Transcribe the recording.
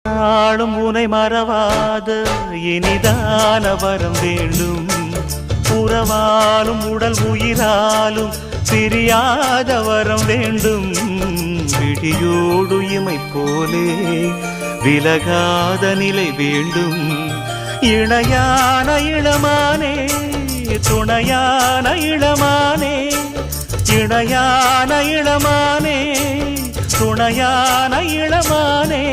நாளும் உனை மறவாத இனிதான வரம் வேண்டும். உறவாலும் உடல் உயிராலும் பிரியாத வரம் வேண்டும். விழியோடு இமை போலே விலகாத நிலை வேண்டும். இணையான இளமானே துணையான இளமானே, இணையான இளமானே துணையான இளமானே.